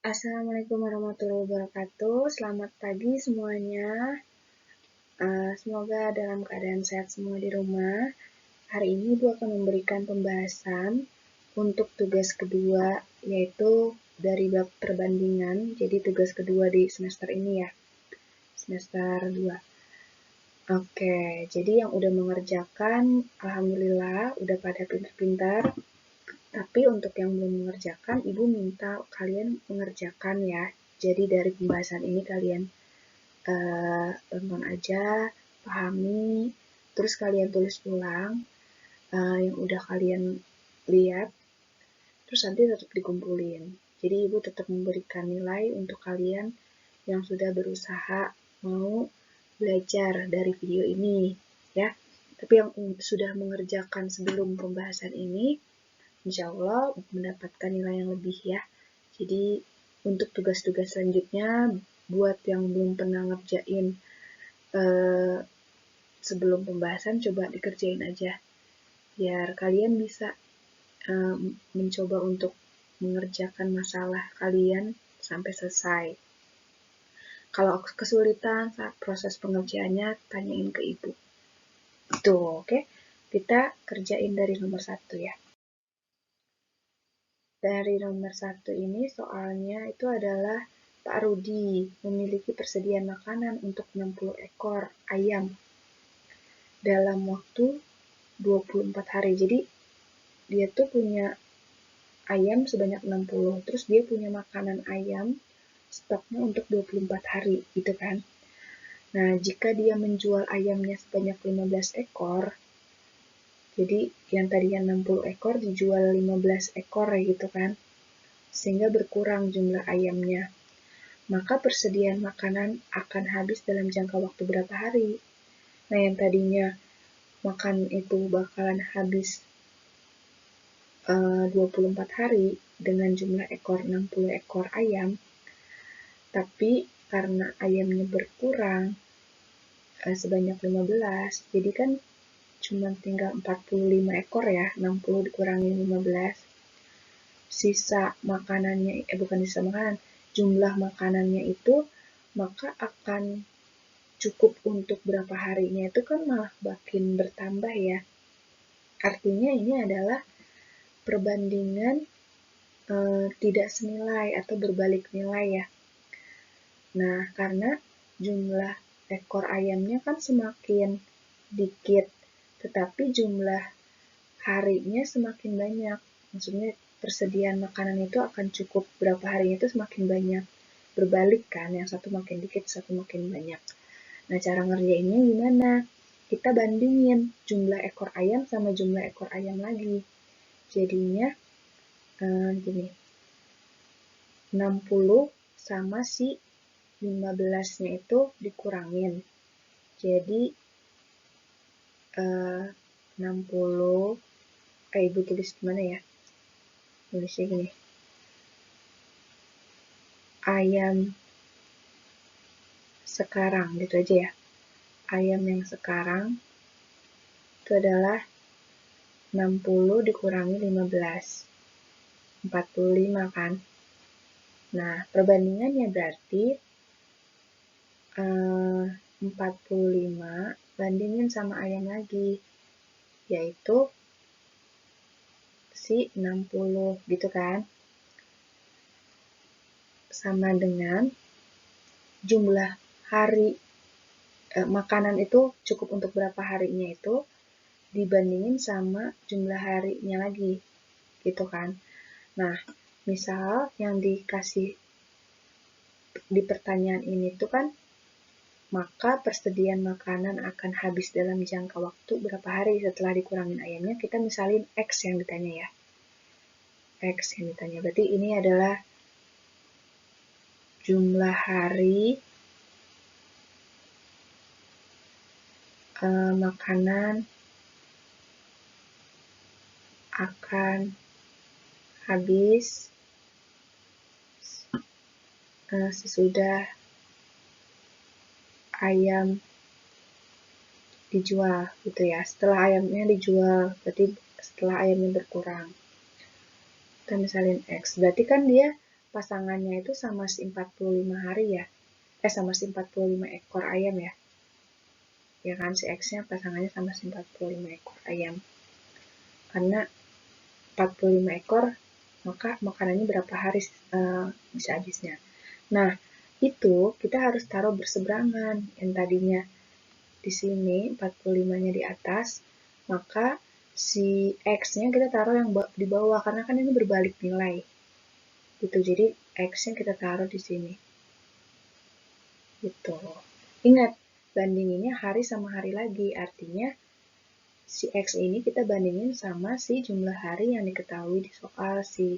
Assalamualaikum warahmatullahi wabarakatuh. Selamat pagi semuanya. Semoga dalam keadaan sehat semua di rumah. Hari ini Ibu akan memberikan pembahasan untuk tugas kedua, yaitu dari bab perbandingan. Jadi tugas kedua di semester ini ya, semester 2. Oke, jadi yang udah mengerjakan, alhamdulillah udah pada pintar-pintar. Tapi untuk yang belum mengerjakan, Ibu minta kalian mengerjakan ya. Jadi dari pembahasan ini kalian tonton aja, pahami, terus kalian tulis ulang yang udah kalian lihat, terus nanti tetap dikumpulin. Jadi Ibu tetap memberikan nilai untuk kalian yang sudah berusaha mau belajar dari video ini ya. Tapi yang sudah mengerjakan sebelum pembahasan ini, insya Allah mendapatkan nilai yang lebih ya. Jadi untuk tugas-tugas selanjutnya, buat yang belum pernah ngerjain sebelum pembahasan, coba dikerjain aja. Biar kalian bisa mencoba untuk mengerjakan masalah kalian sampai selesai. Kalau kesulitan saat proses pengerjaannya, tanyain ke Ibu. Itu, oke? Kita kerjain dari nomor 1 ya. Dari nomor 1 ini soalnya itu adalah Pak Rudi memiliki persediaan makanan untuk 60 ekor ayam dalam waktu 24 hari. Jadi dia tuh punya ayam sebanyak 60, terus dia punya makanan ayam stoknya untuk 24 hari gitu kan. Nah, jika dia menjual ayamnya sebanyak 15 ekor, jadi yang tadinya 60 ekor dijual 15 ekor ya gitu kan, sehingga berkurang jumlah ayamnya. Maka persediaan makanan akan habis dalam jangka waktu berapa hari? Nah, yang tadinya makan itu bakalan habis 24 hari dengan jumlah ekor 60 ekor ayam, tapi karena ayamnya berkurang sebanyak 15, jadi kan cuma tinggal 45 ekor ya, 60 dikurangi 15. Sisa makanannya, bukan sisa makanan, jumlah makanannya itu maka akan cukup untuk berapa harinya itu kan malah makin bertambah ya. Artinya ini adalah perbandingan tidak senilai atau berbalik nilai ya. Nah, karena jumlah ekor ayamnya kan semakin dikit, tetapi jumlah harinya semakin banyak. Maksudnya persediaan makanan itu akan cukup berapa harinya itu semakin banyak. Berbalik kan, yang satu makin dikit, satu makin banyak. Nah, cara ngerjainnya gimana? Kita bandingin jumlah ekor ayam sama jumlah ekor ayam lagi. Jadinya gini, 60 sama si 15-nya itu dikurangin. Jadi 60, Ibu tulis gimana ya? Tulisnya gini. Ayam sekarang, gitu aja ya. Ayam yang sekarang itu adalah 60 dikurangi 15. 45 kan? Nah, perbandingannya berarti 45 bandingin sama ayam lagi, yaitu si 60 gitu kan. Sama dengan jumlah hari makanan itu cukup untuk berapa harinya itu dibandingin sama jumlah harinya lagi gitu kan. Nah, misal yang dikasih di pertanyaan ini tuh kan, maka persediaan makanan akan habis dalam jangka waktu berapa hari setelah dikurangin ayamnya. Kita misalin X yang ditanya ya. X yang ditanya. Berarti ini adalah jumlah hari makanan akan habis sesudah ayam dijual gitu ya. Setelah ayamnya dijual, berarti setelah ayamnya berkurang. Kita misalin X, berarti kan dia pasangannya itu sama si 45 hari ya. Sama si 45 ekor ayam ya. Ya kan, si X-nya pasangannya sama si 45 ekor ayam. Karena 45 ekor, maka makanannya berapa hari bisa habisnya. Nah, itu kita harus taruh berseberangan. Yang tadinya di sini 45-nya di atas, maka si X-nya kita taruh yang di bawah, karena kan ini berbalik nilai. Gitu, jadi X-nya kita taruh di sini. Gitu. Ingat, bandinginnya hari sama hari lagi, artinya si X ini kita bandingin sama si jumlah hari yang diketahui di soal. Si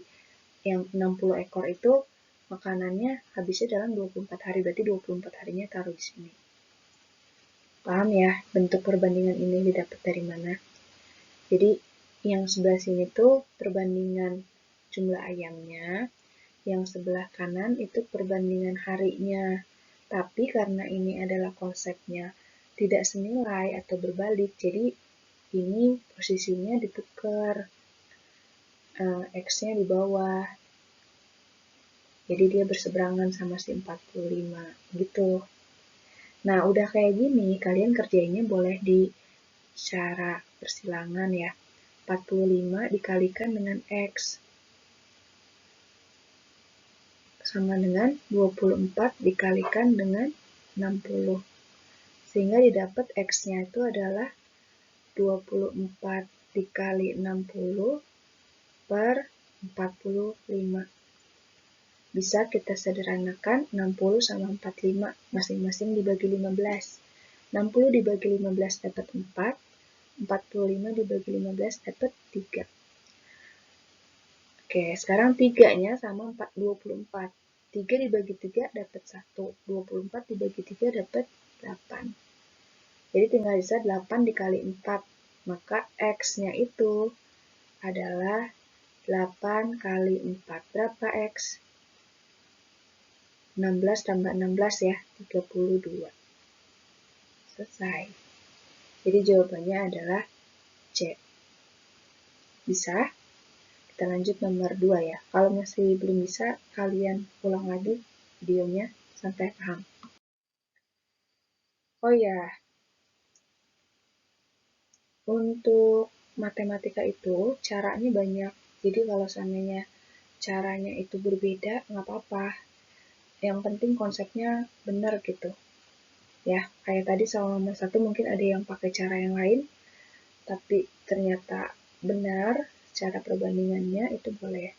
yang 60 ekor itu makanannya habisnya dalam 24 hari, berarti 24 harinya taruh di sini. Paham ya bentuk perbandingan ini didapat dari mana? Jadi yang sebelah sini tuh perbandingan jumlah ayamnya, yang sebelah kanan itu perbandingan harinya. Tapi karena ini adalah konsepnya tidak senilai atau berbalik, jadi ini posisinya ditukar, X-nya di bawah. Jadi dia berseberangan sama si 45 gitu. Nah, udah kayak gini, kalian kerjainnya boleh di cara persilangan ya. 45 dikalikan dengan X sama dengan 24 dikalikan dengan 60. Sehingga didapat X-nya itu adalah 24 dikali 60 per 45. Bisa kita sederhanakan 60 sama 45 masing-masing dibagi 15. 60 dibagi 15 dapat 4, 45 dibagi 15 dapat 3. Oke, sekarang 3-nya sama 24. 3 dibagi 3 dapat 1, 24 dibagi 3 dapat 8. Jadi tinggal bisa 8 dikali 4, maka X-nya itu adalah 8 kali 4. Berapa X? 16 tambah 16 ya, 32. Selesai. Jadi jawabannya adalah C. Bisa? Kita lanjut nomor 2 ya. Kalau masih belum bisa, kalian ulang lagi videonya sampai paham. Oh ya, untuk matematika itu caranya banyak. Jadi kalau seandainya caranya itu berbeda, nggak apa-apa. Yang penting konsepnya benar gitu. Ya, kayak tadi soal nomor 1 mungkin ada yang pakai cara yang lain, tapi ternyata benar cara perbandingannya, itu boleh.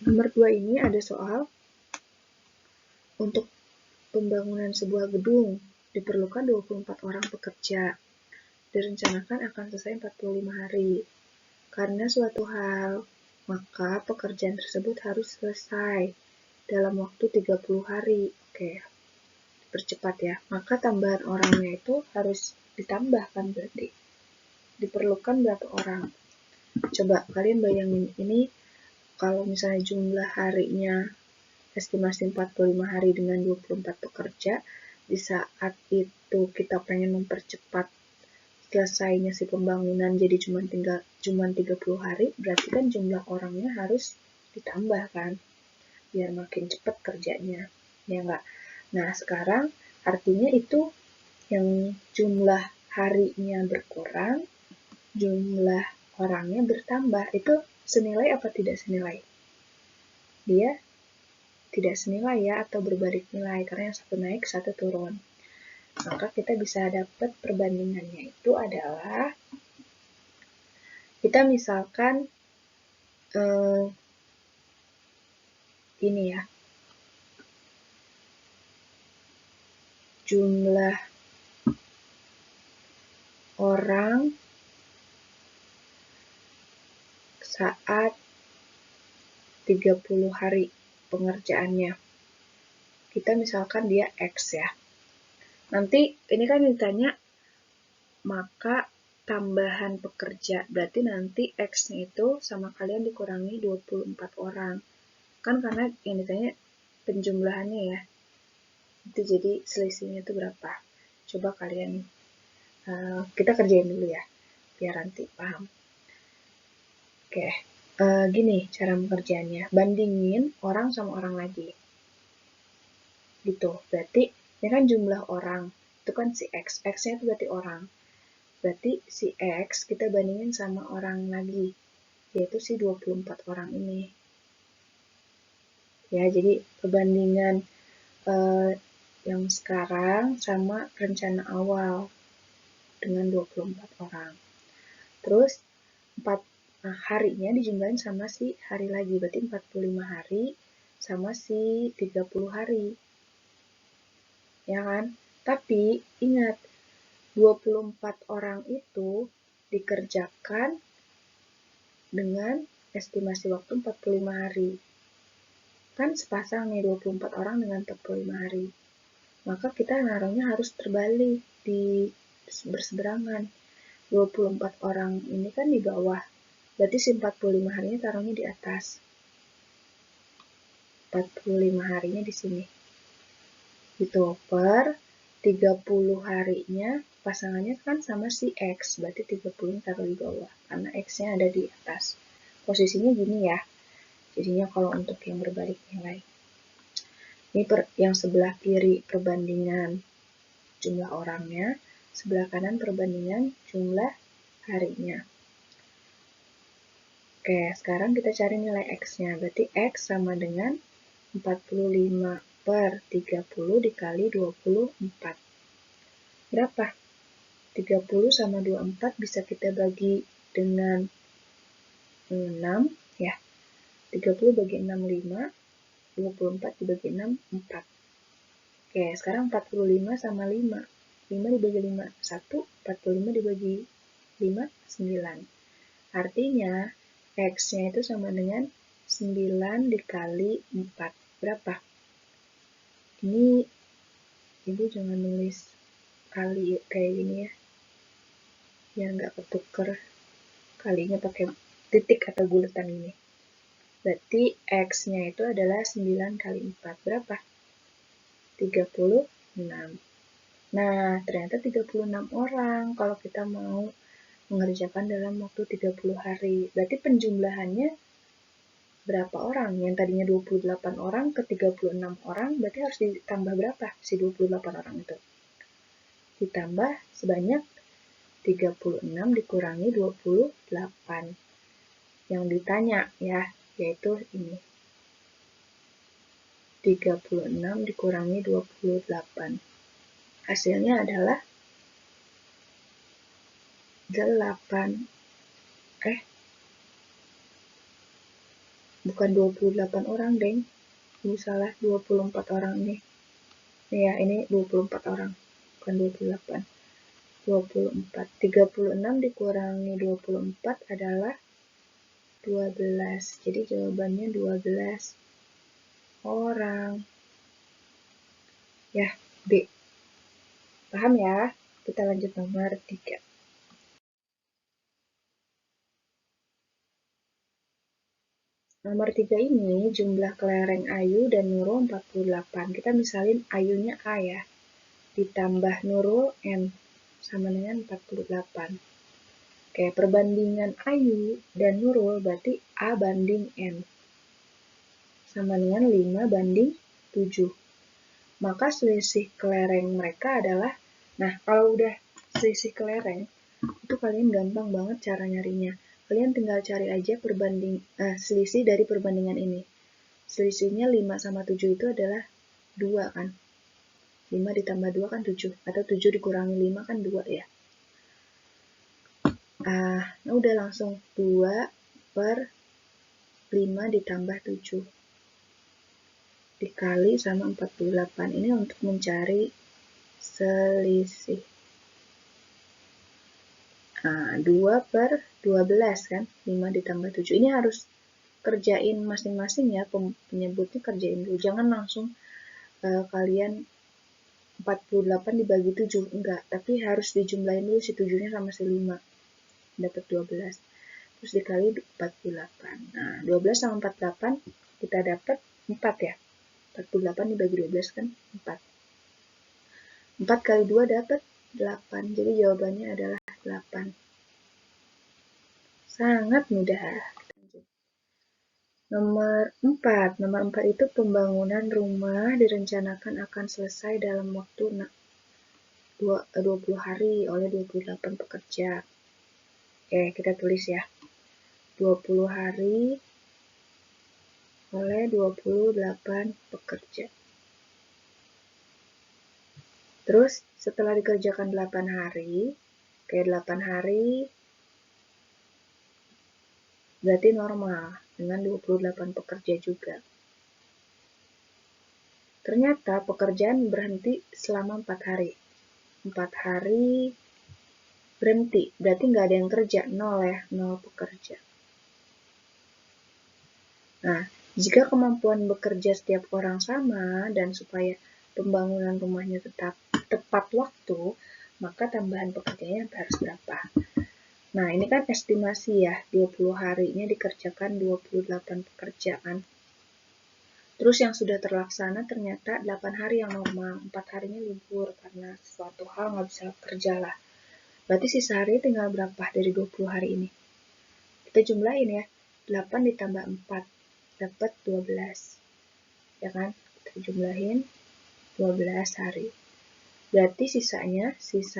Nomor 2 ini ada soal untuk pembangunan sebuah gedung diperlukan 24 orang pekerja. Direncanakan akan selesai 45 hari. Karena suatu hal, maka pekerjaan tersebut harus selesai dalam waktu 30 hari. Oke, percepat ya. Maka tambahan orangnya itu harus ditambahkan berarti. Diperlukan berapa orang? Coba kalian bayangin ini, kalau misalnya jumlah harinya estimasi 45 hari dengan 24 pekerja, di saat itu kita pengen mempercepat selesainya si pembangunan jadi cuma 30 hari, berarti kan jumlah orangnya harus ditambah kan, biar makin cepat kerjanya, ya enggak? Nah, sekarang artinya itu yang jumlah harinya berkurang, jumlah orangnya bertambah, itu senilai apa tidak senilai? Dia tidak senilai ya, atau berbalik nilai, karena yang satu naik, satu turun. Maka kita bisa dapat perbandingannya itu adalah, kita misalkan ini ya, jumlah orang saat 30 hari pengerjaannya. Kita misalkan dia X ya. Nanti ini kan ditanya maka tambahan pekerja, berarti nanti X-nya itu sama kalian dikurangi 24 orang. Kan karena yang ditanya penjumlahannya ya. Itu jadi selisihnya itu berapa? Coba kalian, kita kerjain dulu ya, biar nanti paham. Oke, Gini cara pengerjaannya, bandingin orang sama orang lagi. Gitu, berarti ini kan jumlah orang, itu kan si X, X-nya itu berarti orang. Berarti si X kita bandingin sama orang lagi, yaitu si 24 orang ini. Ya, jadi perbandingan yang sekarang sama rencana awal dengan 24 orang. Terus 4 harinya dijumlahin sama si hari lagi, berarti 45 hari sama si 30 hari. Ya kan? Tapi ingat, 24 orang itu dikerjakan dengan estimasi waktu 45 hari. Kan sepasang nih 24 orang dengan 45 hari. Maka kita naruhnya harus terbalik, di berseberangan. 24 orang ini kan di bawah, berarti si 45 harinya taruhnya di atas. 45 harinya di sini. Gitu, per 30 harinya pasangannya kan sama si X, berarti 30 taruh di bawah, karena X-nya ada di atas. Posisinya gini ya, jadinya kalau untuk yang berbalik nilai. Ini yang sebelah kiri perbandingan jumlah orangnya, sebelah kanan perbandingan jumlah harinya. Oke, sekarang kita cari nilai X-nya. Berarti X sama dengan 45 per 30 dikali 24. Berapa? 30 sama 24 bisa kita bagi dengan 6, ya. 30 bagi 6, 5. 24 dibagi 6, 4. Oke, sekarang 45 sama 5. 5 dibagi 5, 1. 45 dibagi 5, 9. Artinya, X-nya itu sama dengan 9 dikali 4. Berapa? Ini Ibu jangan nulis kali kayak gini ya. Biar nggak ketuker. Kalinya pakai titik atau bulatan ini. Berarti X-nya itu adalah 9 kali 4. Berapa? 36. Nah, ternyata 36 orang kalau kita mau mengerjakan dalam waktu 30 hari. Berarti penjumlahannya berapa orang? Yang tadinya 28 orang ke 36 orang, berarti harus ditambah berapa si 28 orang itu? Ditambah sebanyak 36 dikurangi 28. Yang ditanya ya, yaitu ini. 36 dikurangi 28. Hasilnya adalah 8. Bukan 28 orang, Deng. Ini salah, 24 orang ini. Ya, ini 24 orang, bukan 28. 24. 36 dikurangi 24 adalah 12. Jadi jawabannya 12 orang. Ya, B. Paham ya? Kita lanjut nomor 3. Nomor 3 ini jumlah kelereng Ayu dan Nurul 48. Kita misalin Ayunya A ya. Ditambah Nurul N sama dengan 48. Oke, perbandingan Ayu dan Nurul berarti A banding N. Sama dengan 5 banding 7. Maka selisih kelereng mereka adalah, nah kalau udah selisih kelereng, itu kalian gampang banget cara nyarinya. Kalian tinggal cari aja selisih dari perbandingan ini. Selisihnya 5 sama 7 itu adalah 2 kan. 5 ditambah 2 kan 7. Atau 7 dikurangi 5 kan 2 ya. Nah udah langsung 2 per 5 ditambah 7. Dikali sama 48. Ini untuk mencari selisih. Nah, 2 per 12 kan, 5 ditambah 7. Ini harus kerjain masing-masing ya, penyebutnya kerjain dulu. Jangan langsung kalian 48 dibagi 7, enggak. Tapi harus dijumlahin dulu si 7-nya sama si 5. Dapat 12. Terus dikali 48. Nah, 12 sama 48 kita dapat 4 ya. 48 dibagi 12 kan 4. 4 kali 2 dapat 8. Jadi jawabannya adalah 8. Sangat mudah. Nomor 4 itu pembangunan rumah direncanakan akan selesai dalam waktu 20 hari oleh 28 pekerja. Oke, kita tulis ya. 20 hari oleh 28 pekerja. Terus setelah dikerjakan 8 hari, kayak 8 hari berarti normal dengan 28 pekerja juga. Ternyata pekerjaan berhenti selama 4 hari. 4 hari berhenti, berarti nggak ada yang kerja, 0 ya, 0 pekerja. Nah, jika kemampuan bekerja setiap orang sama dan supaya pembangunan rumahnya tetap tepat waktu, maka tambahan pekerjanya harus berapa? Nah, ini kan estimasi ya, 20 harinya dikerjakan 28 pekerjaan. Terus yang sudah terlaksana ternyata 8 hari yang normal, 4 harinya libur karena suatu hal nggak bisa kerja lah. Berarti sisa hari tinggal berapa dari 20 hari ini? Kita jumlahin ya, 8 ditambah 4, dapat 12. Ya kan? Kita jumlahin 12 hari. Berarti sisa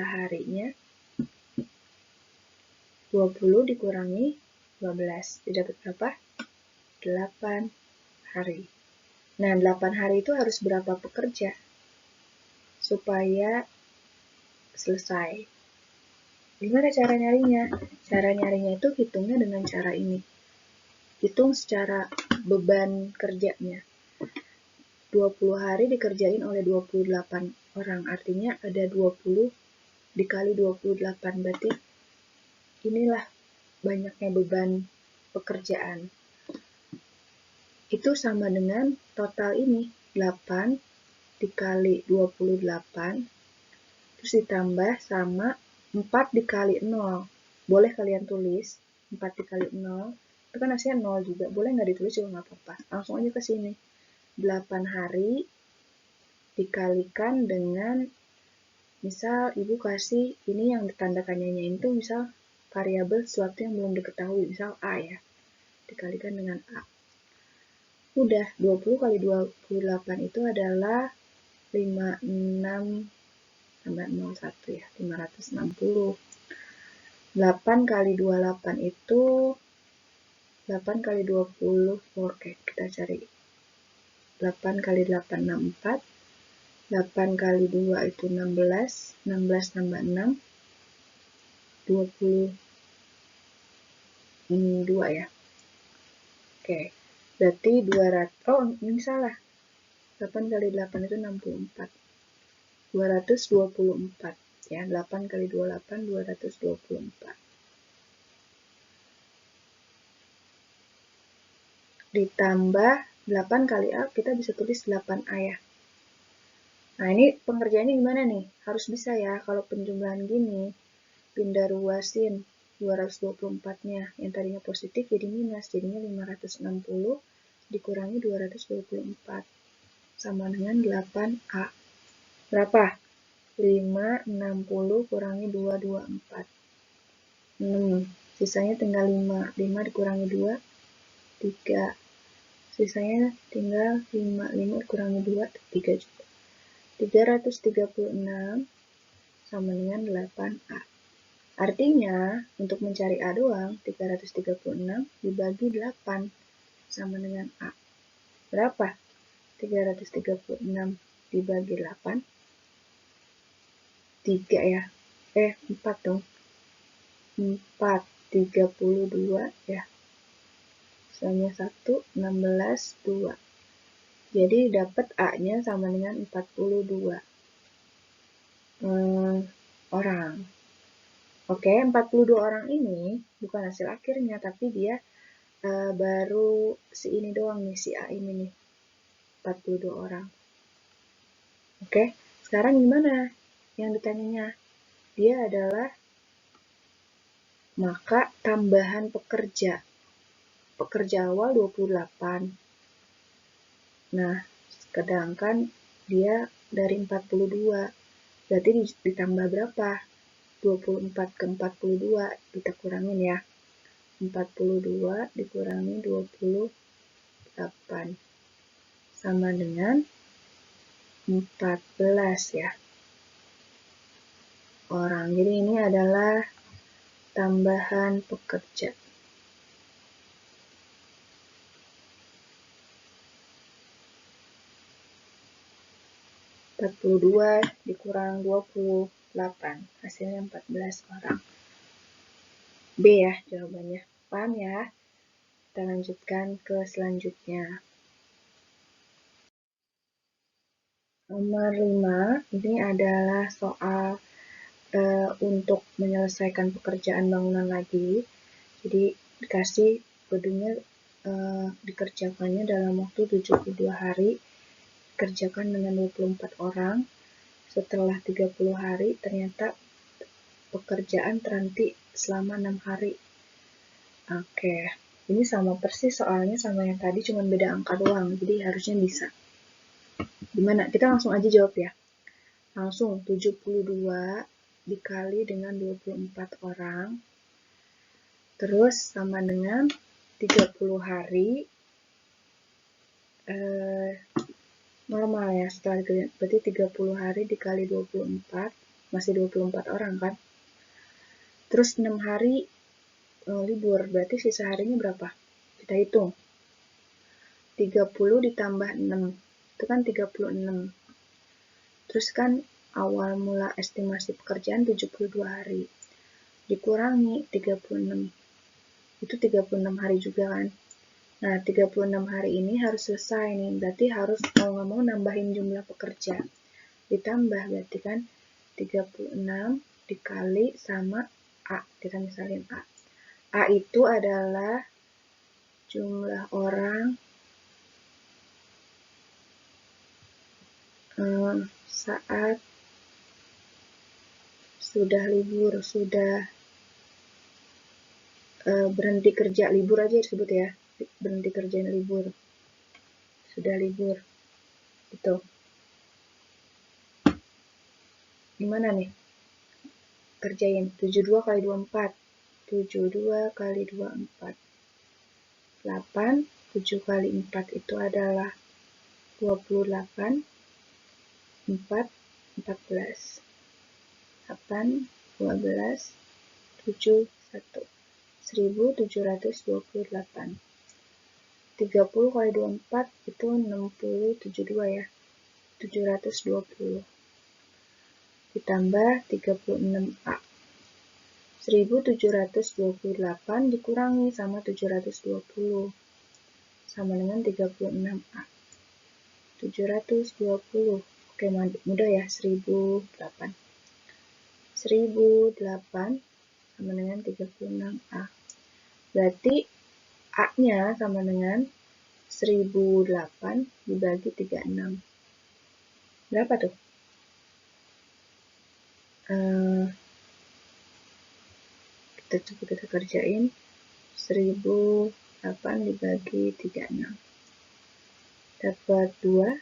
harinya 20 dikurangi 12. Dapat berapa? 8 hari. Nah, 8 hari itu harus berapa pekerja supaya selesai? Gimana cara nyarinya? Cara nyarinya itu hitungnya dengan cara ini. Hitung secara beban kerjanya. 20 hari dikerjain oleh 28 orang. Artinya ada 20 dikali 28. Berarti inilah banyaknya beban pekerjaan. Itu sama dengan total ini. 8 dikali 28. Terus ditambah sama 4 dikali 0. Boleh kalian tulis 4 dikali 0. Itu kan hasilnya 0 juga. Boleh nggak ditulis juga nggak apa-apa. Langsung aja ke sini. 8 hari dikalikan dengan, misal ibu kasih ini yang tanda tanyanya itu misal variabel sesuatu yang belum diketahui. Misal A ya. Dikalikan dengan A. Udah, 20 kali 28 itu adalah 56 tambah 01 ya, 560. 8 kali 28 itu 8 kali 20, oke kita cari 8 kali 8, 64. 8 kali 2 itu 16, 16 tambah 6, 22 ya. Oke, berarti 200, oh ini salah. 8 kali 8 itu 64. 224 ya, 8 kali 28, 224. Ditambah 8 kali A, kita bisa tulis 8A ya. Nah, ini pengerjaannya gimana nih? Harus bisa ya, kalau penjumlahan gini, pindah ruasin 224-nya. Yang tadinya positif jadi minus, jadinya 560 dikurangi 224. Sama dengan 8A. Berapa? 560 kurangi 224. 6. Sisanya tinggal 5. 5 dikurangi 2, 3. Sisanya tinggal 5. 5 dikurangi 2, 3 juga. 336 sama dengan 8A. Artinya, untuk mencari A doang, 336 dibagi 8 sama dengan A. Berapa? 336 dibagi 8. 3 ya. 4 dong. 4, 32 ya. Sisanya 1, 16, 2. Jadi dapat A-nya sama dengan 42 orang. Oke, 42 orang ini bukan hasil akhirnya, tapi dia baru si ini doang nih, si A ini nih. 42 orang. Oke, sekarang gimana yang ditanyanya? Dia adalah maka tambahan pekerja. Pekerja awal 28. Nah, sedangkan dia dari 42. Berarti ditambah berapa? 24 ke 42 kita kurangin ya. 42 dikurangi 28. 8 sama dengan 14 ya orang. Jadi ini adalah tambahan pekerja. (42) dikurang 28, hasilnya 14 orang. B ya jawabannya. Paham ya? Kita lanjutkan ke selanjutnya. Nomor 5, ini adalah soal untuk menyelesaikan pekerjaan bangunan lagi. Jadi dikasih gedungnya dikerjakannya dalam waktu 72 hari, dikerjakan dengan 24 orang. Setelah 30 hari ternyata pekerjaan terhenti selama 6 hari. Oke, ini sama persis soalnya sama yang tadi, cuma beda angka doang, jadi harusnya bisa. Gimana? Kita langsung aja jawab ya. Langsung 72 dikali dengan 24 orang, terus sama dengan 30 hari, normal ya, setelah berarti 30 hari dikali 24, masih 24 orang kan? Terus 6 hari libur, berarti sisa harinya berapa? Kita hitung. 30 ditambah 6, itu kan 36. Terus kan awal mula estimasi pekerjaan 72 hari. Dikurangi 36. Itu 36 hari juga kan. Nah, 36 hari ini harus selesai nih. Berarti harus mau nggak mau nambahin jumlah pekerja. Ditambah berarti kan 36 dikali sama A. Kita misalin A. A itu adalah jumlah orang saat sudah libur, sudah berhenti kerja, libur aja disebut ya, berhenti kerja libur, sudah libur, itu. Gimana nih? Kerjain, 72 kali 24, 72 kali 24, 8, 7 kali 4 itu adalah 28, 4, 14, 8, 12, 7, 1, 1728. 30 kali 24 itu 60, 72 ya, 720. Ditambah 36A. 1728 dikurangi sama 720. Sama dengan 36A. 720. Oke, mudah ya, 1008. 1008 sama dengan 36A. Berarti A-nya sama dengan 1008 dibagi 36. Berapa tuh? Kita kerjain 1008 dibagi 36. Dapat 2.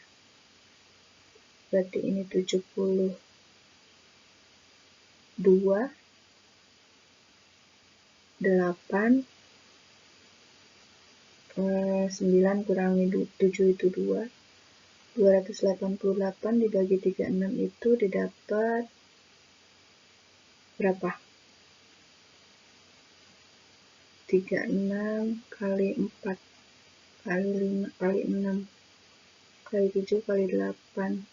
Berarti ini 72. 8. 9 kurangi 7 itu 2. 288 dibagi 36 itu didapat berapa? 36 kali 4 kali 5 kali 6 kali 7 kali 8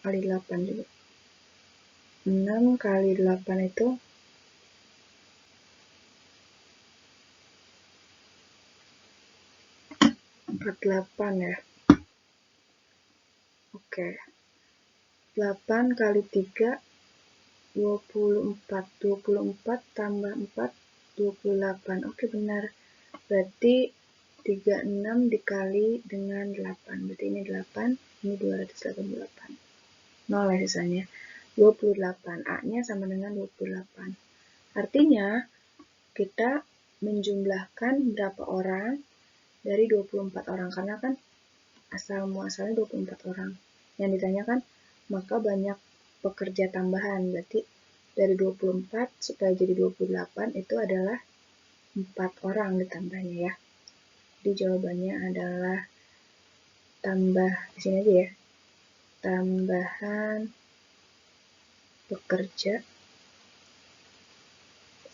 kali 8 juga. 6 kali 8 itu 48 ya. Oke. 8 kali 3 24. 24 tambah 4 28. Oke, benar. Berarti 36 dikali dengan 8. Berarti ini 8, ini 288. 0 ya sisanya. 28. A-nya sama dengan 28. Artinya, kita menjumlahkan berapa orang dari 24 orang. Karena kan asal muasalnya 24 orang. Yang ditanyakan, maka banyak pekerja tambahan. Berarti dari 24 supaya jadi 28 itu adalah 4 orang ditambahnya ya. Jadi jawabannya adalah tambah, di sini aja ya, tambahan pekerja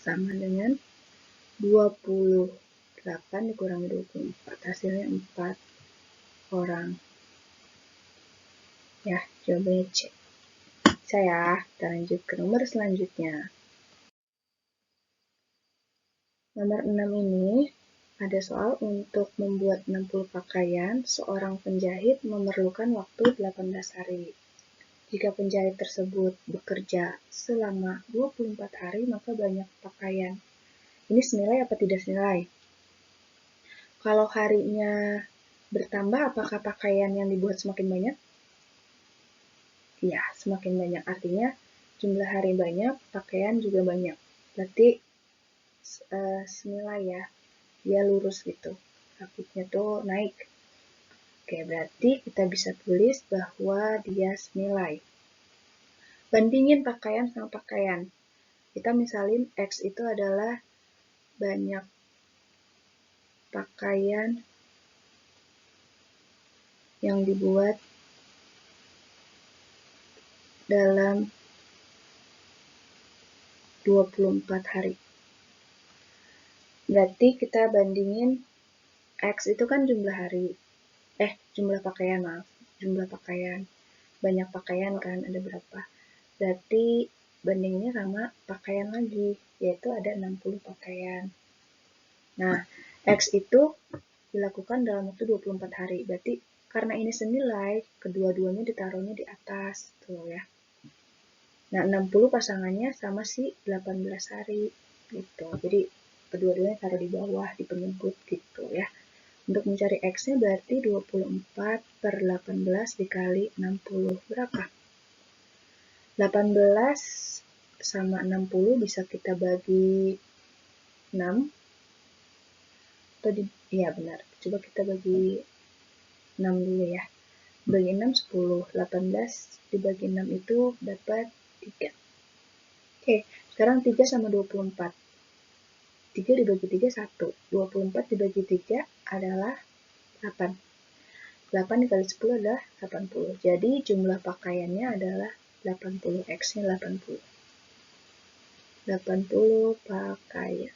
sama dengan 28 dikurangi 24, hasilnya 4 orang. Ya, jawabannya C. Saya kita lanjut ke nomor selanjutnya. Nomor 6 ini ada soal untuk membuat 60 pakaian, seorang penjahit memerlukan waktu 18 hari. Jika penjahit tersebut bekerja selama 24 hari, maka banyak pakaian. Ini senilai apa tidak senilai? Kalau harinya bertambah, apakah pakaian yang dibuat semakin banyak? Ya, semakin banyak. Artinya jumlah hari banyak, pakaian juga banyak. Berarti senilai ya, dia lurus gitu. Grafiknya tuh naik. Oke, berarti kita bisa tulis bahwa dia senilai. Bandingin pakaian sama pakaian. Kita misalin X itu adalah banyak pakaian yang dibuat dalam 24 hari. Berarti kita bandingin X itu kan jumlah hari. Jumlah pakaian, maaf. Jumlah pakaian. Banyak pakaian kan, ada berapa. Berarti bandingnya sama pakaian lagi, yaitu ada 60 pakaian. Nah, X itu dilakukan dalam waktu 24 hari. Berarti karena ini senilai, kedua-duanya ditaruhnya di atas. Tuh ya. Nah, 60 pasangannya sama si 18 hari. Gitu. Jadi, kedua-duanya taruh di bawah, di penyebut gitu ya. Untuk mencari X-nya berarti 24 per 18 dikali 60. Berapa? 18 sama 60 bisa kita bagi 6. Iya benar. Coba kita bagi 6 dulu ya. Bagi 6, 10. 18 dibagi 6 itu dapat 3. Oke, sekarang 3 sama 24. 3 dibagi 3, 1. 24 dibagi 3 adalah 8. 8 dikali 10 adalah 80. Jadi jumlah pakaiannya adalah 80. X-nya 80. 80 pakaian.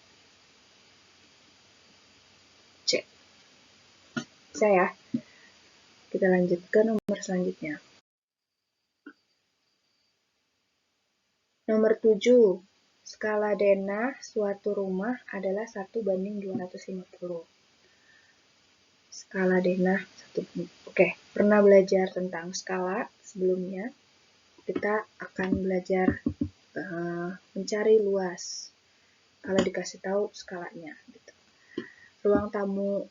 C. Bisa ya? Kita lanjut ke nomor selanjutnya. Nomor 7. Skala denah suatu rumah adalah 1:250. Skala denah 1. Oke, pernah belajar tentang skala sebelumnya. Kita akan belajar mencari luas kalau dikasih tahu skalanya. Gitu. Ruang tamu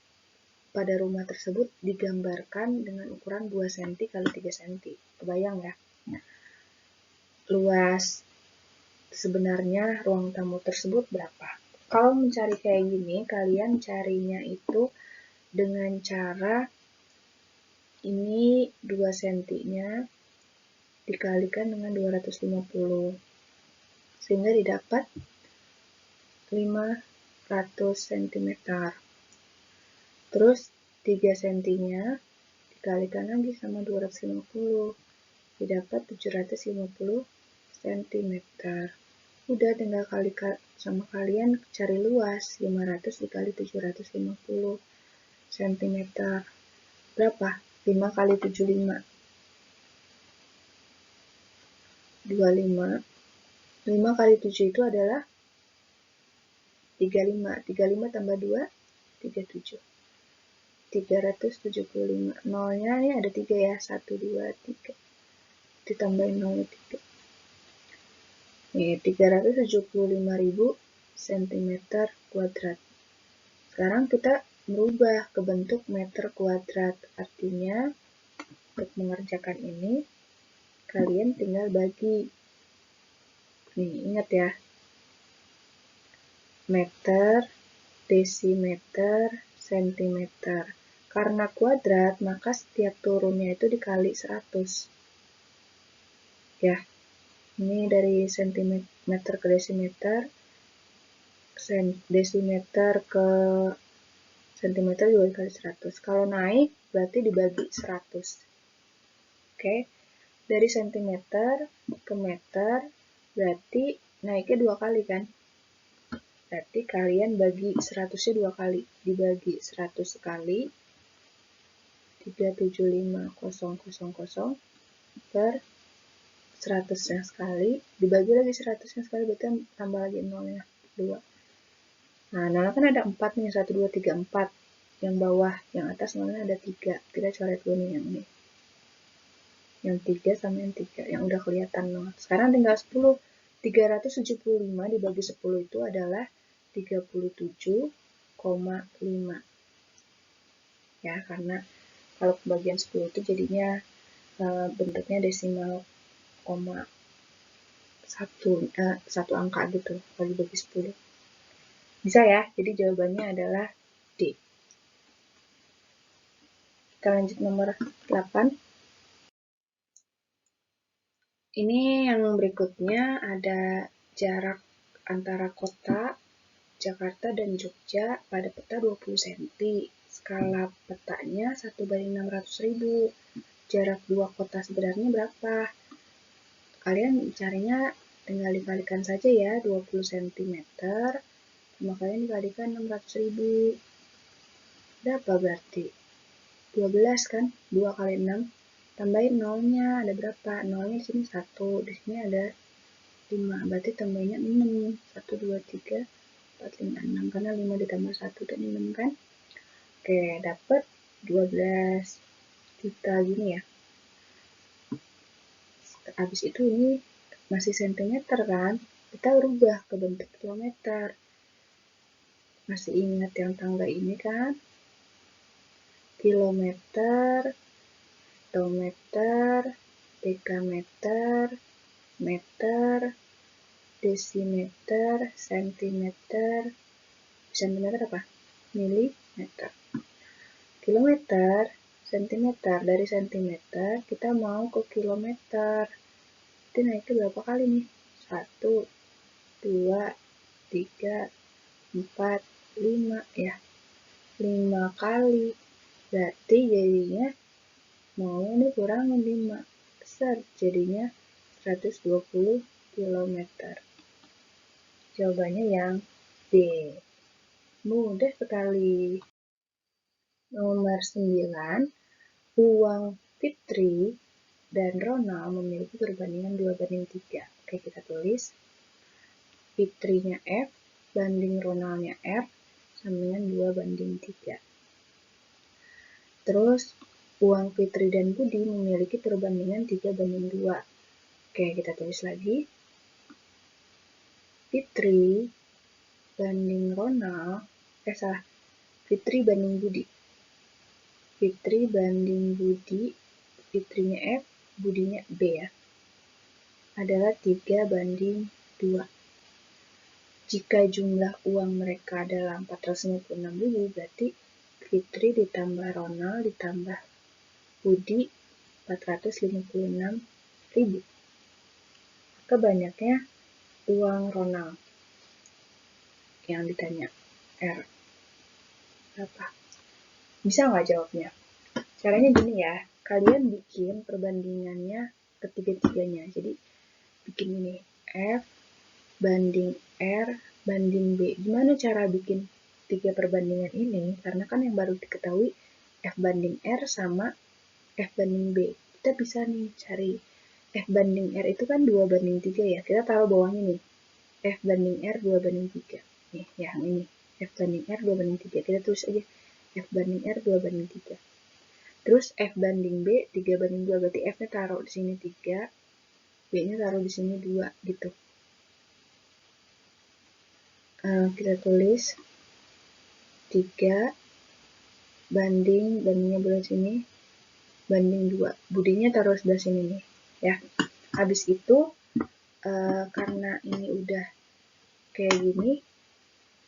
pada rumah tersebut digambarkan dengan ukuran 2 cm x 3 cm. Kebayang ya? Luas sebenarnya ruang tamu tersebut berapa? Kalau mencari kayak gini, kalian carinya itu dengan cara ini 2 cm-nya dikalikan dengan 250 sehingga didapat 500 cm. Terus 3 cm-nya dikalikan lagi sama 250 didapat 750 cm. Udah tinggal kali sama kalian cari luas 500 dikali 750 cm. Berapa? 5 kali 75. 25. 5 kali 7 itu adalah 35. 35 tambah 2, 37. 375. Nolnya ini ada 3 ya. 1, 2, 3. Ditambahin nolnya 3. Nih, 375.000 cm kuadrat. Sekarang kita merubah ke bentuk meter kuadrat. Artinya, untuk mengerjakan ini, kalian tinggal bagi. Nih, ingat ya. Meter, desimeter, sentimeter. Karena kuadrat, maka setiap turunnya itu dikali 100. Ya, ini dari sentimeter ke desimeter. desimeter ke sentimeter juga dikali 100. Kalau naik berarti dibagi 100. Oke, dari sentimeter ke meter berarti naiknya 2 kali kan? Berarti kalian bagi 100-nya 2 kali. Dibagi 100 sekali 375.000 per 100-nya sekali, dibagi lagi 100-nya sekali, berarti tambah lagi 0-nya, 2. Nah, 0 kan ada 4 nih, 1, 2, 3, 4. Yang bawah, yang atas 0-nya ada 3. Kita coret dulu nih yang ini. Yang 3 sama yang 3, yang udah kelihatan 0. Sekarang tinggal 10. 375 dibagi 10 itu adalah 37,5. Ya, karena kalau pembagian 10 itu jadinya bentuknya desimal satu angka gitu, bagi 10. Bisa ya, jadi jawabannya adalah D. Kita lanjut nomor 8. Ini yang berikutnya ada jarak antara kota Jakarta dan Jogja pada peta 20 cm. Skala petanya 1/600.000. Jarak dua kota sebenarnya berapa? Kalian carinya tinggal dikalikan saja ya, 20 cm. Sama kalian dikalikan 600.000. Berapa berarti? 12 kan? 2 kali 6. Tambahin 0-nya, ada berapa? 0-nya di sini 1, di sini ada 5. Berarti tambahinnya 6. 1, 2, 3, 4, 5, 6. Karena 5 ditambah 1 dan 6 kan? Oke, dapat 12 juta gini ya. Habis itu ini masih sentimeter kan? Kita rubah ke bentuk kilometer. Masih ingat yang tangga ini kan? Kilometer, tometer, dekameter, meter, desimeter, sentimeter. Sentimeter apa? Milimeter. Kilometer, sentimeter. Dari sentimeter kita mau ke kilometer. Jadi naiknya berapa kali nih? 1, 2, 3, 4, 5 ya. 5 kali. Berarti jadinya mau ini kurang 5. Besar jadinya 120 km. Jawabannya yang B. Mudah sekali. Nomor 9. Uang Fitri dan Ronald memiliki perbandingan 2/3. Oke, kita tulis. Fitrinya F banding Ronaldnya R sama dengan 2/3. Terus, uang Fitri dan Budi memiliki perbandingan 3/2. Oke, kita tulis lagi. Fitri banding Ronald, Fitri banding Budi. Fitri banding Budi, Fitrinya F, Budinya B ya, adalah 3/2. Jika jumlah uang mereka adalah 456.000, berarti Fitri ditambah Ronald ditambah Budi 456.000. Maka banyaknya uang Ronald yang ditanya R. Berapa? Bisa nggak jawabnya? Caranya gini ya, kalian bikin perbandingannya ketiga-tiganya. Jadi bikin ini, F banding R banding B. Gimana cara bikin 3 perbandingan ini? Karena kan yang baru diketahui F banding R sama F banding B. Kita bisa nih cari F banding R itu kan 2/3 ya. Kita taruh bawahnya nih, F banding R 2/3. Nih, yang ini, F banding R 2/3. Kita tulis aja F banding R 2/3. Terus F banding B 3/2. Berarti F-nya taruh di sini 3, B-nya taruh di sini 2 gitu. Kita tulis 3 bandingnya belah sini, banding 2. Budinya taruh sebelah sini nih ya. Habis itu karena ini udah kayak gini,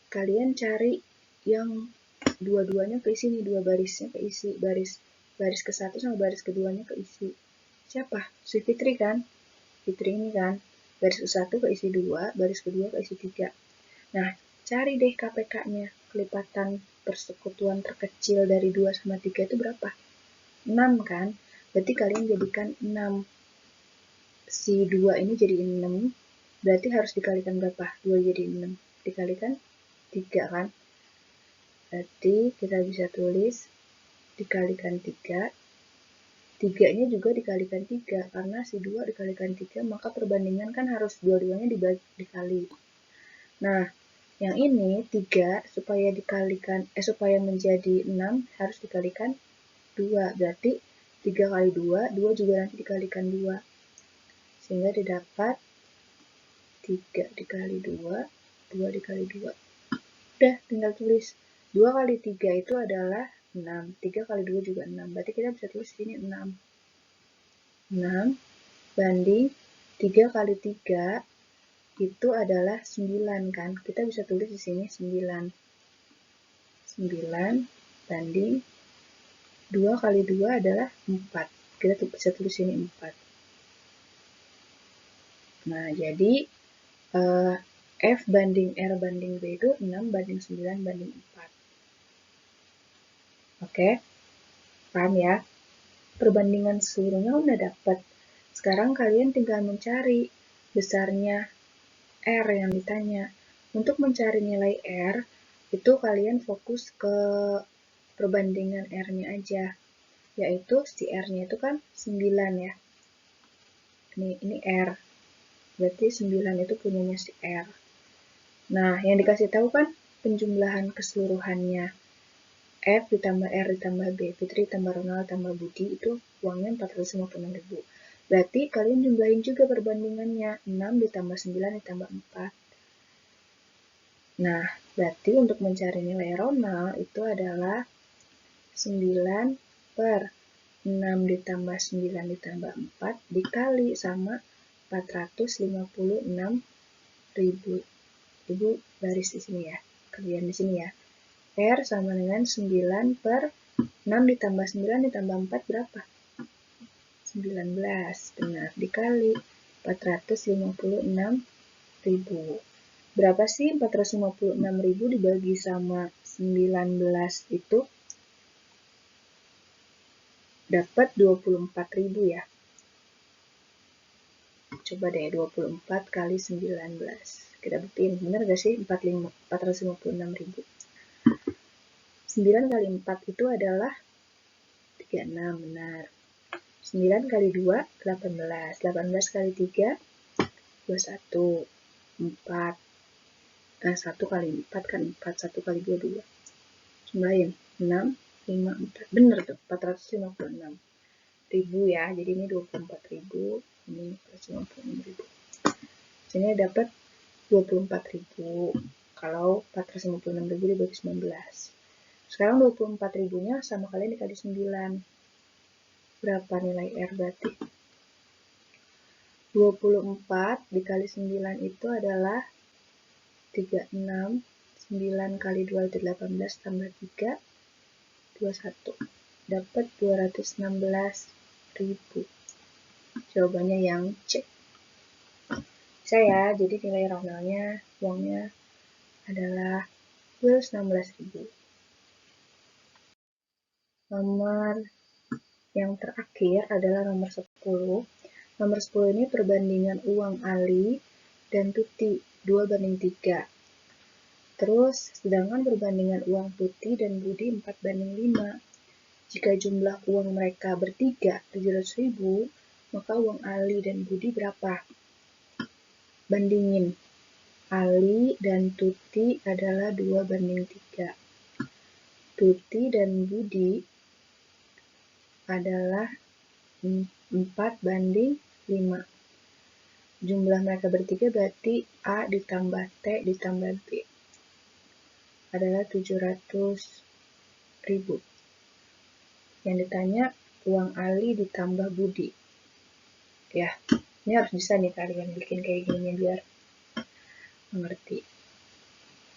kalian cari yang dua-duanya keisi nih, 2 barisnya keisi, baris ke-1 sama baris keduanya keisi. Siapa? Si Fitri kan? Fitri ini kan, baris ke-1 keisi 2, baris kedua keisi 3. Nah, cari deh KPK-nya. Kelipatan persekutuan terkecil dari 2 sama 3 itu berapa? 6 kan? Berarti kalian jadikan 6. Si 2 ini jadi 6, berarti harus dikalikan berapa? 2 jadi 6. Dikalikan 3 kan? Berarti kita bisa tulis dikalikan 3. 3-nya juga dikalikan 3, karena si 2 dikalikan 3, maka perbandingan kan harus dua-duanya dikali. Nah, yang ini 3 supaya menjadi 6 harus dikalikan 2. Berarti 3 kali 2, 2 juga nanti dikalikan 2. Sehingga didapat 3 dikali 2, 2 dikali 2. Udah, tinggal tulis. 2 kali 3 itu adalah 6. 3 kali 2 juga 6. Berarti kita bisa tulis ini 6. 6 banding 3 kali 3 itu adalah 9 kan. Kita bisa tulis di sini 9. 9 banding 2 kali 2 adalah 4. Kita bisa tulis ini 4. Nah, jadi F banding R banding B itu 6 banding 9 banding 4. Oke, paham ya? Perbandingan seluruhnya udah dapat. Sekarang kalian tinggal mencari besarnya R yang ditanya. Untuk mencari nilai R, itu kalian fokus ke perbandingan R-nya aja. Yaitu si R-nya itu kan 9 ya. Ini R. Berarti 9 itu punyanya si R. Nah, yang dikasih tahu kan penjumlahan keseluruhannya. F ditambah R ditambah B, Fitri ditambah Ronald ditambah Budi, itu uangnya 456.000. Berarti kalian jumlahin juga perbandingannya, 6 ditambah 9 ditambah 4. Nah, berarti untuk mencari nilai Ronald itu adalah 9 per 6 ditambah 9 ditambah 4 dikali sama 456.000. Ibu baris di sini ya, kerjaan di sini ya. R sama dengan 9 per 6 ditambah 9 ditambah 4 berapa? 19, benar, dikali 456.000. Berapa sih 456.000 dibagi sama 19 itu? Dapat 24.000 ya. Coba deh 24 kali 19. Kita buktiin, benar gak sih 456.000? 9 kali 4 itu adalah 36, benar. 9 kali 2, 18. 18 kali 3, 21. 4. 1 kali 4 kan 4. 1 kali 2, 2. Jumlahin. 6, 5, 4. Bener tuh, 456.000 ya. Jadi ini 24.000, ini 456.000. Sini dapat 24.000. Kalau 456.000 dibagi 19. Sekarang 24.000-nya sama kalian dikali 9. Berapa nilai R berarti? 24 dikali 9 itu adalah 36. 9 kali 2 itu 18 tambah 3, 21. Dapat 216.000. Jawabannya yang C. Bisa ya, jadi nilai Ronaldnya, uangnya adalah 216.000. Nomor yang terakhir adalah nomor 10. Nomor 10 ini perbandingan uang Ali dan Tuti 2 banding 3. Terus, sedangkan perbandingan uang Tuti dan Budi 4 banding 5. Jika jumlah uang mereka bertiga 700.000, maka uang Ali dan Budi berapa? Bandingin. Ali dan Tuti adalah 2 banding 3. Tuti dan Budi adalah 4 banding 5. Jumlah mereka bertiga berarti A ditambah T ditambah B adalah 700.000. Yang ditanya uang Ali ditambah Budi. Ya, ini harus bisa nih kalian bikin kayak gini biar mengerti.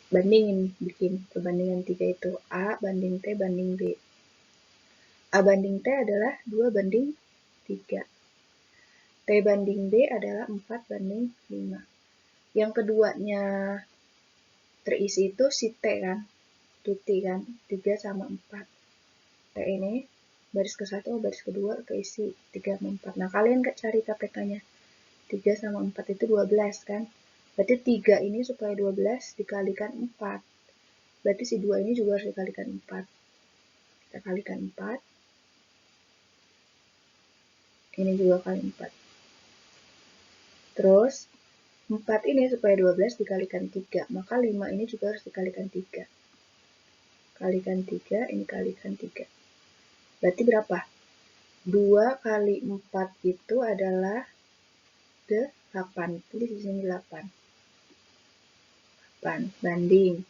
Bandingin, bikin perbandingan 3 itu A banding T banding B. A banding T adalah 2 banding 3. T banding B adalah 4 banding 5. Yang keduanya T terisi itu si T kan, tuti kan, 3 sama 4. T ini baris ke-1 baris kedua keisi 3 sama 4. Nah, kalian cari KPK-nya. 3 sama 4 itu 12 kan. Berarti 3 ini supaya 12 dikalikan 4. Berarti si 2 ini juga harus dikalikan 4. Kita kalikan 4. Ini juga kali 4. Terus 4 ini supaya 12 dikalikan 3. Maka 5 ini juga harus dikalikan 3. Kalikan 3, ini kalikan 3. Berarti berapa? 2 kali 4 itu adalah 8. Tulis di sini 8. 8 banding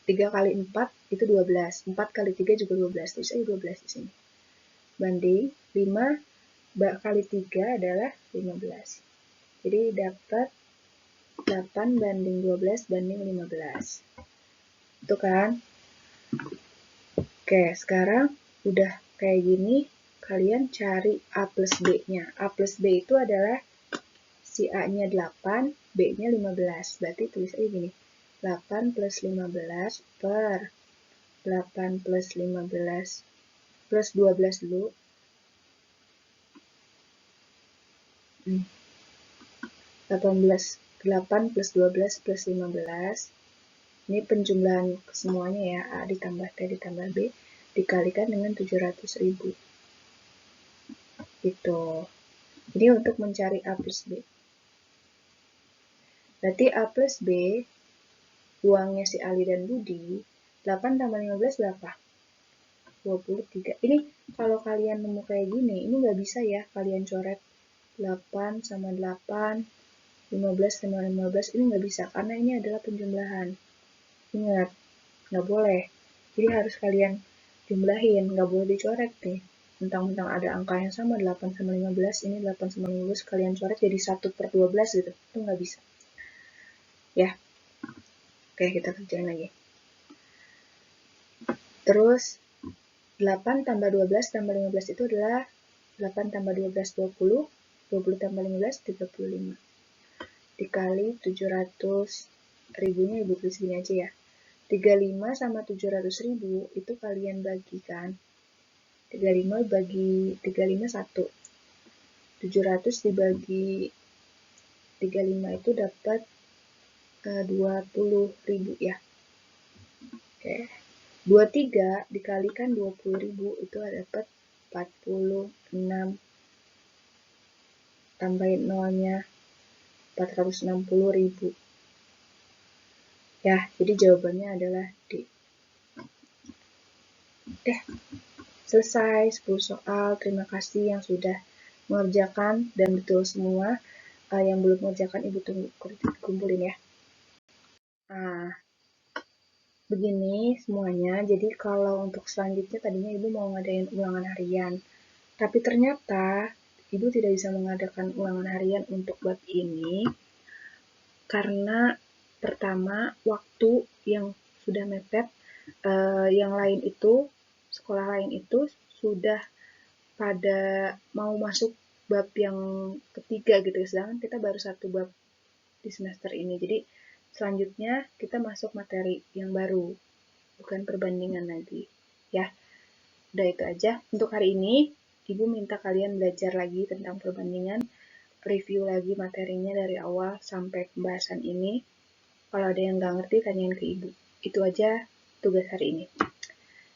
3 kali 4 itu 12. 4 kali 3 juga 12. Tulis aja 12 di sini. Banding 5 kali 3 adalah 15. Jadi dapat 8 banding 12 banding 15. Itu kan? Oke, sekarang udah kayak gini, kalian cari A plus B-nya. A plus B itu adalah si A-nya 8, B-nya 15. Berarti tulis aja gini, 8 plus 15 per 8 plus 15 plus 12 dulu. 8 plus 12 plus 15. Ini penjumlahan semuanya ya, A ditambah T ditambah B dikalikan dengan 700.000. Gitu. Jadi untuk mencari A plus B. Berarti A plus B, uangnya si Ali dan Budi, 8 tambah 15 berapa? 23. Ini kalau kalian nemu kayak gini, ini nggak bisa ya kalian coret 8 sama 8, 15 sama 15, ini nggak bisa, karena ini adalah penjumlahan. Ingat, nggak boleh. Jadi harus kalian jumlahin, nggak boleh dicoret nih. Mentang-mentang ada angka yang sama, 8 sama 15, ini 8 sama 15 kalian coret jadi 1 per 12 gitu. Itu nggak bisa. Ya, oke kita kerjain lagi. Terus, 8 tambah 12 tambah 15 itu adalah 8 tambah 12, 20, 20 tambah 15, 35. Dikali 700 ribunya ibu tulis gini aja ya. 35 sama 700.000 itu kalian bagikan. 35 bagi 35 1. 700 dibagi 35 itu dapat 20.000 ya. Oke. 23 dikalikan 20.000 itu dapat 46. Tambahin nolnya 460.000. Ya, jadi jawabannya adalah D. Selesai 10 soal. Terima kasih yang sudah mengerjakan dan betul semua. Yang belum mengerjakan ibu tunggu kumpulin ya. Nah, begini semuanya. Jadi kalau untuk selanjutnya tadinya ibu mau ngadain ulangan harian. Tapi ternyata ibu tidak bisa mengadakan ulangan harian untuk bab ini. Karena pertama, waktu yang sudah mepet. Yang lain itu, sekolah lain itu sudah pada mau masuk bab yang ketiga gitu, sedangkan kita baru 1 bab di semester ini. Jadi selanjutnya kita masuk materi yang baru, bukan perbandingan lagi. Ya, udah itu aja. Untuk hari ini, Ibu minta kalian belajar lagi tentang perbandingan, review lagi materinya dari awal sampai pembahasan ini. Kalau ada yang nggak ngerti, tanyain ke Ibu. Itu aja tugas hari ini.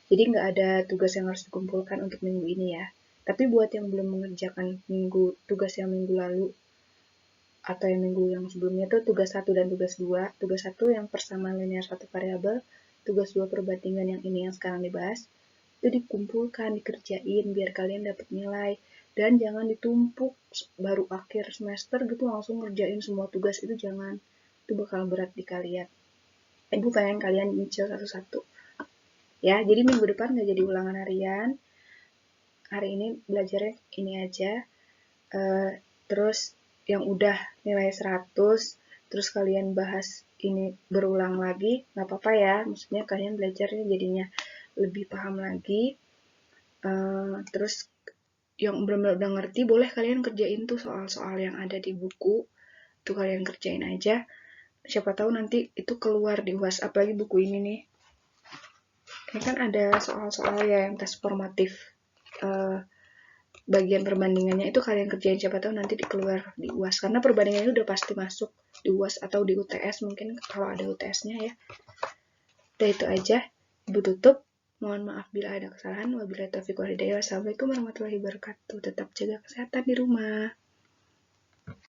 Jadi nggak ada tugas yang harus dikumpulkan untuk minggu ini ya. Tapi buat yang belum mengerjakan tugas yang minggu lalu, atau yang minggu yang sebelumnya itu tugas 1 dan tugas 2. Tugas 1 yang persamaan linear satu variabel, tugas 2 perbandingan yang ini yang sekarang dibahas, itu dikumpulkan, dikerjain biar kalian dapat nilai. Dan jangan ditumpuk baru akhir semester gitu langsung ngerjain semua tugas, itu jangan. Itu bakal berat di kalian. Ibu pengen kalian nyicil satu-satu. Ya, jadi minggu depan nggak jadi ulangan harian. Hari ini belajarnya ini aja. Terus yang udah nilai 100, terus kalian bahas ini berulang lagi, nggak apa-apa ya. Maksudnya kalian belajarnya jadinya lebih paham lagi. Terus yang benar-benar udah ngerti, boleh kalian kerjain tuh soal-soal yang ada di buku. Tuh kalian kerjain aja. siapa tahu nanti itu keluar di UAS, apalagi buku ini nih. Ini kan ada soal-soal ya yang tes formatif. Bagian perbandingannya itu kalian kerjain, siapa tahu nanti dikeluar di UAS. Karena perbandingannya udah pasti masuk di UAS atau di UTS mungkin kalau ada UTS-nya ya. Udah itu aja. Ibu tutup. Mohon maaf bila ada kesalahan. Wabillahi taufiq wal hidayah. Wassalamualaikum warahmatullahi wabarakatuh. Tetap jaga kesehatan di rumah.